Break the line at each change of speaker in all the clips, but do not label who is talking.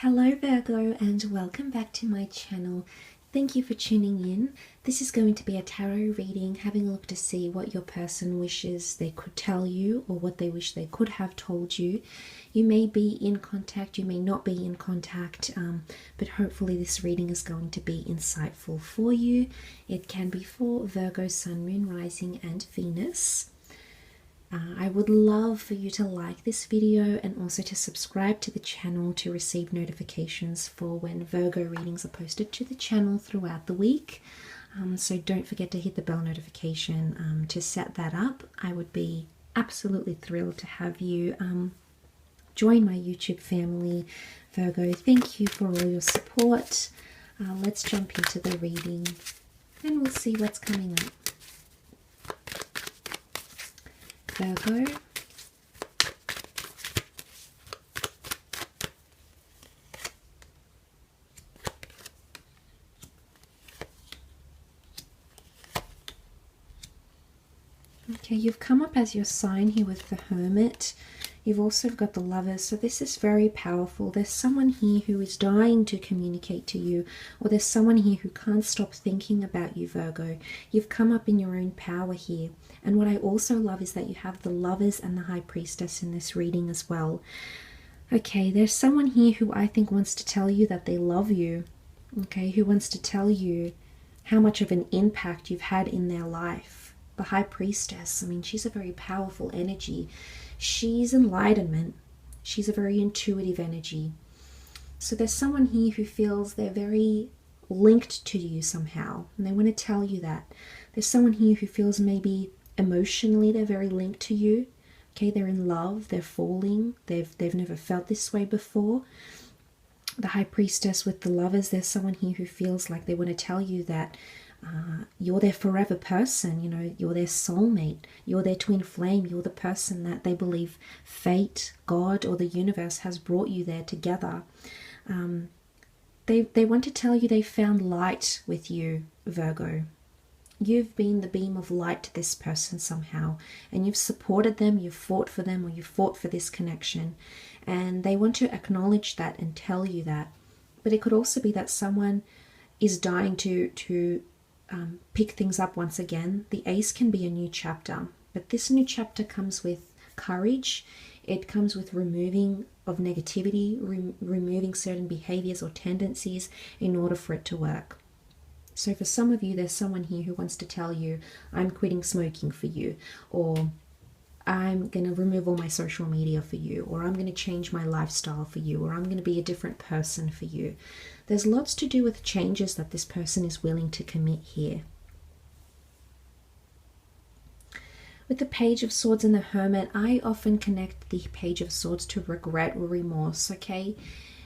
Hello Virgo and welcome back to my channel. Thank you for tuning in. This is going to be a tarot reading, having a look to see what your person wishes they could tell you or what they wish they could have told you. You may be in contact, you may not be in contact, but hopefully this reading is going to be insightful for you. It can be for Virgo, Sun, Moon, Rising and Venus. I would love for you to like this video and also to subscribe to the channel to receive notifications for when Virgo readings are posted to the channel throughout the week. So don't forget to hit the bell notification to set that up. I would be absolutely thrilled to have you join my YouTube family. Virgo, thank you for all your support. Let's jump into the reading and we'll see what's coming up. Virgo, okay, you've come up as your sign here with the Hermit. You've also got the Lovers, so this is very powerful. There's someone here who is dying to communicate to you, or there's someone here who can't stop thinking about you, Virgo. You've come up in your own power here. And what I also love is that you have the Lovers and the High Priestess in this reading as well. Okay, there's someone here who I think wants to tell you that they love you, okay, who wants to tell you how much of an impact you've had in their life. The High Priestess, I mean, she's a very powerful energy. She's enlightenment. She's a very intuitive energy. So there's someone here who feels they're very linked to you somehow, and they want to tell you that. There's someone here who feels maybe emotionally they're very linked to you. Okay, they're in love, they're falling, they've never felt this way before. The High Priestess with the Lovers, there's someone here who feels like they want to tell you that you're their forever person, you know, you're their soulmate, you're their twin flame, you're the person that they believe fate, God, or the universe has brought you there together. They want to tell you they found light with you, Virgo. You've been the beam of light to this person somehow, and you've supported them, you've fought for them, or you've fought for this connection, and they want to acknowledge that and tell you that. But it could also be that someone is dying to pick things up once again. The Ace can be a new chapter, but this new chapter comes with courage. It comes with removing of negativity, removing certain behaviors or tendencies in order for it to work. So for some of you, there's someone here who wants to tell you, I'm quitting smoking for you, or I'm going to remove all my social media for you, or I'm going to change my lifestyle for you, or I'm going to be a different person for you. There's lots to do with changes that this person is willing to commit here. With the Page of Swords and the Hermit, I often connect the Page of Swords to regret or remorse, okay?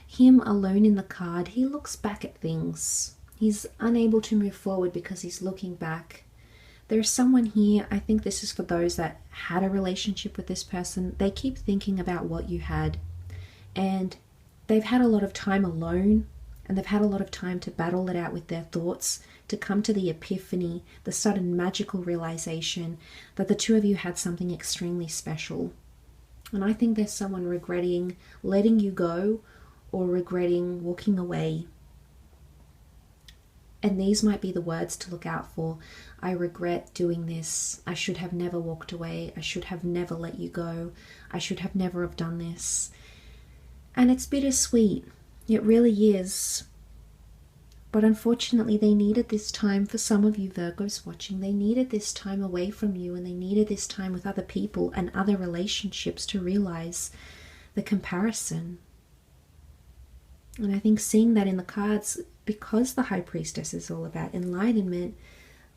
Him alone in the card, he looks back at things. He's unable to move forward because he's looking back. There's someone here, I think this is for those that had a relationship with this person. They keep thinking about what you had, and they've had a lot of time alone, and they've had a lot of time to battle it out with their thoughts, to come to the epiphany, the sudden magical realization that the two of you had something extremely special. And I think there's someone regretting letting you go or regretting walking away. And these might be the words to look out for. I regret doing this. I should have never walked away. I should have never let you go. I should have never have done this. And it's bittersweet. It really is. But unfortunately, they needed this time. For some of you Virgos watching, they needed this time away from you, and they needed this time with other people and other relationships to realize the comparison. And I think seeing that in the cards, because the High Priestess is all about enlightenment,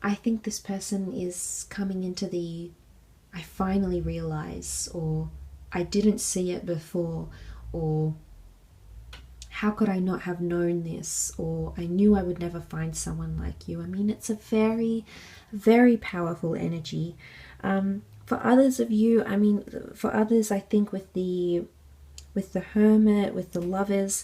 I think this person is coming into the I finally realize, or I didn't see it before, or how could I not have known this, or I knew I would never find someone like you. I mean, it's a very, very powerful energy. For others of you, I mean, for others, I think with the Hermit, with the Lovers,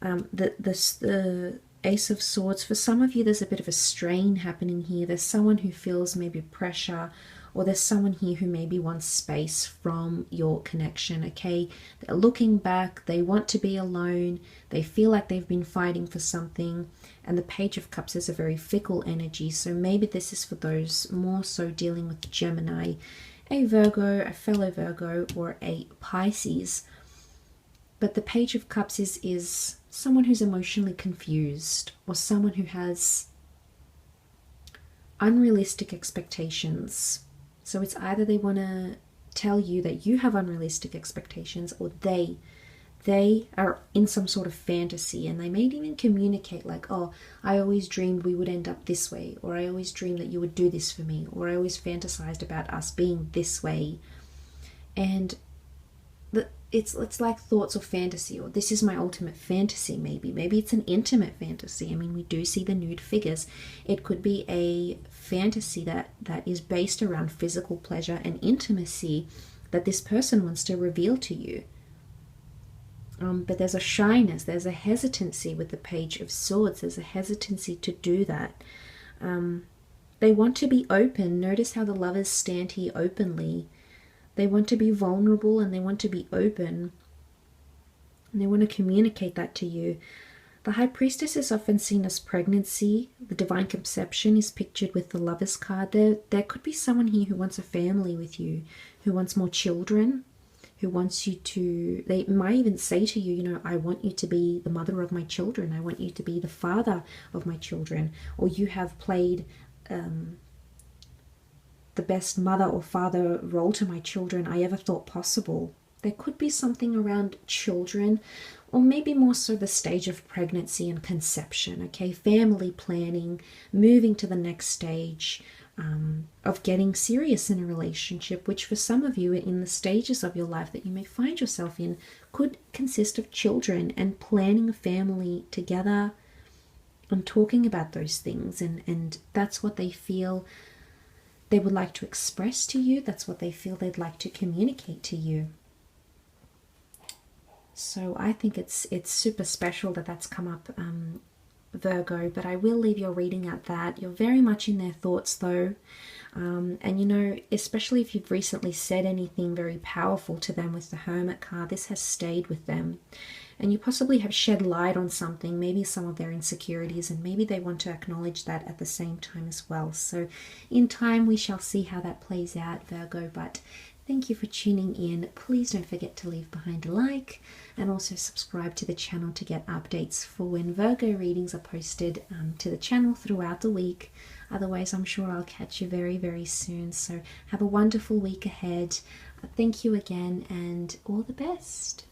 the Ace of Swords, for some of you there's a bit of a strain happening here. There's someone who feels maybe pressure or there's someone here who maybe wants space from your connection, okay? They're looking back, they want to be alone, they feel like they've been fighting for something, and the Page of Cups is a very fickle energy, so maybe this is for those more so dealing with Gemini, a Virgo, a fellow Virgo, or a Pisces. But the Page of Cups is someone who's emotionally confused, or someone who has unrealistic expectations. So it's either they want to tell you that you have unrealistic expectations, or they are in some sort of fantasy, and they may even communicate like, oh, I always dreamed we would end up this way, or I always dreamed that you would do this for me, or I always fantasized about us being this way. And it's like thoughts of fantasy, or this is my ultimate fantasy. Maybe it's an intimate fantasy. I mean, we do see the nude figures. It could be a fantasy that is based around physical pleasure and intimacy that this person wants to reveal to you. But there's a shyness, there's a hesitancy with the Page of Swords. There's a hesitancy to do that. They want to be open. Notice how the Lovers stand here openly. They want to be vulnerable, and they want to be open, and they want to communicate that to you. The High Priestess is often seen as pregnancy. The Divine Conception is pictured with the Lovers card. There could be someone here who wants a family with you, who wants more children, who wants you to, they might even say to you, you know, I want you to be the mother of my children. I want you to be the father of my children. Or you have played the best mother or father role to my children I ever thought possible. There could be something around children, or maybe more so the stage of pregnancy and conception, okay? Family planning, moving to the next stage of getting serious in a relationship, which for some of you in the stages of your life that you may find yourself in could consist of children and planning a family together and talking about those things. And that's what they feel they would like to express to you. That's what they feel they'd like to communicate to you. So I think it's super special that that's come up, Virgo, but I will leave your reading at that. You're very much in their thoughts though, and you know, especially if you've recently said anything very powerful to them with the Hermit card, this has stayed with them. And you possibly have shed light on something, maybe some of their insecurities, and maybe they want to acknowledge that at the same time as well. So in time we shall see how that plays out, Virgo, but thank you for tuning in. Please don't forget to leave behind a like, and also subscribe to the channel to get updates for when Virgo readings are posted to the channel throughout the week. Otherwise, I'm sure I'll catch you very, very soon. So have a wonderful week ahead. Thank you again, and all the best.